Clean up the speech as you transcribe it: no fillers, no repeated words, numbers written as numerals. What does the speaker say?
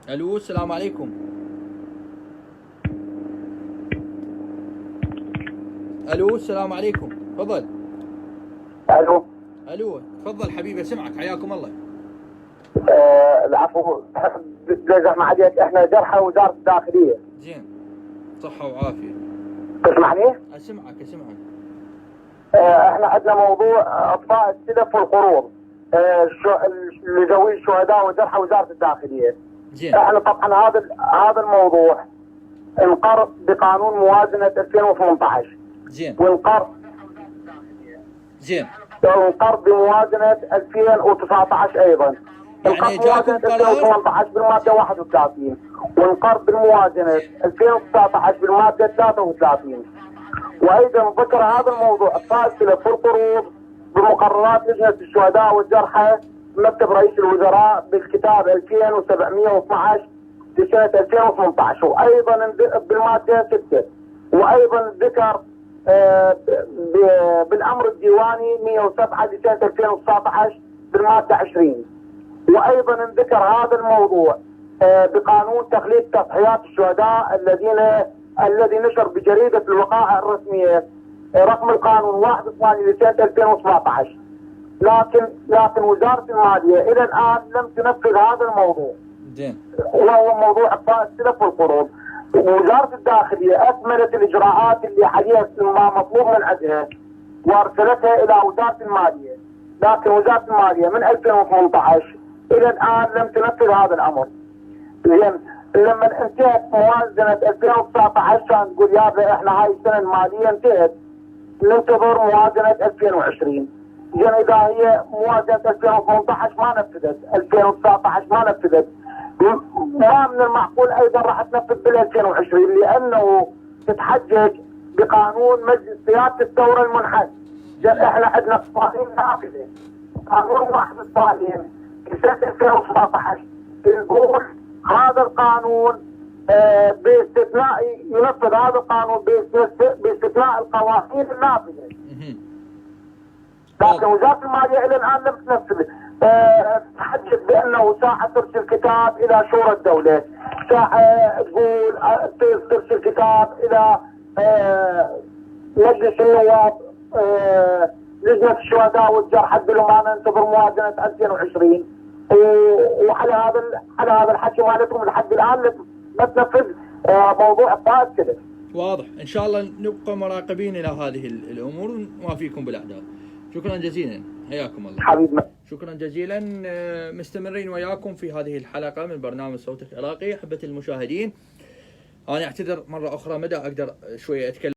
الو السلام عليكم. الو السلام عليكم، تفضل. الو. الو تفضل حبيبي، اسمعك، حياكم الله. العفو. جزاك ما عليك، احنا جرحى وزاره الداخليه. زين، صحة وعافية. تسمعني؟ اسمعك. احنا عندنا موضوع اطفاء السلف والقروض لذوي الشهداء وجرحى وزاره الداخليه. زين. احنا طبعا هذا الموضوع انقر بقانون موازنه 2018. زين. زين. وانقر بموازنه 2019 ايضا. يعني جاكم قرار 2018 بالماده 31 وانقر بالموازنه 2019 بالماده 33. وايضا ذكر هذا الموضوع الفاصله في القروض بمقررات لجنه الشهداء والجرحى مكتب رئيس الوزراء بالكتاب 2712 لسنه 2018. وايضا بالماده 6. وايضا ذكر بالامر الديواني 107 لسنه 2019 بالماده 20. وايضا ذكر هذا الموضوع بقانون تخليد تضحيات الشهداء الذي نشر بجريده الوقائع الرسميه رقم القانون 81 لسنه 2017. لكن وزاره الماليه الى الان لم تنفذ هذا الموضوع. زين. وهو موضوع اعطاء السلف والقروض. وزاره الداخليه اكملت الاجراءات اللي عليها ما مطلوب من عندها وارسلتها الى وزاره الماليه. لكن وزاره الماليه من 2018 الى الان لم تنفذ هذا الامر. زين. لما انتهت موازنه 2019 كان تقول يابا احنا هاي السنه الماليه انتهت، ننتظر موازنه 2020. زين، اذا هي موازنه 2018 ما نفذت، 2019 ما نفذت، ما من المعقول ايضا راح تنفذ بال 2020 لانه تتحجج بقانون مجلس سياده الثوره المنحل. احنا عندنا قوانين نافذه. قانون 31 لسنه 2017 يقول هذا القانون باستثناء ينفذ هذا القانون باستثناء القوانين النافذه. لكن وزاره الماليه الى الان لم تنفذ. تحدث بانه ساعه ترسل كتاب الى شورى الدوله، ساعه تقول ترسل كتاب الى مجلس النواب، لجنه الشهداء والجرحى تقول لهم انا انتظر موازنه 2020. وعلى هذا الحكي مالتهم لحد الان ما تنفذ موضوع اعطاء السلف. واضح. ان شاء الله نبقى مراقبين الى هذه الامور ونوافيكم بالاعداد. شكرا جزيلا، حياكم الله حبيبنا. شكرا جزيلا. مستمرين وياكم في هذه الحلقه من برنامج صوت العراقي. احبتي المشاهدين، انا اعتذر مره اخرى مدى اقدر شويه اتكلم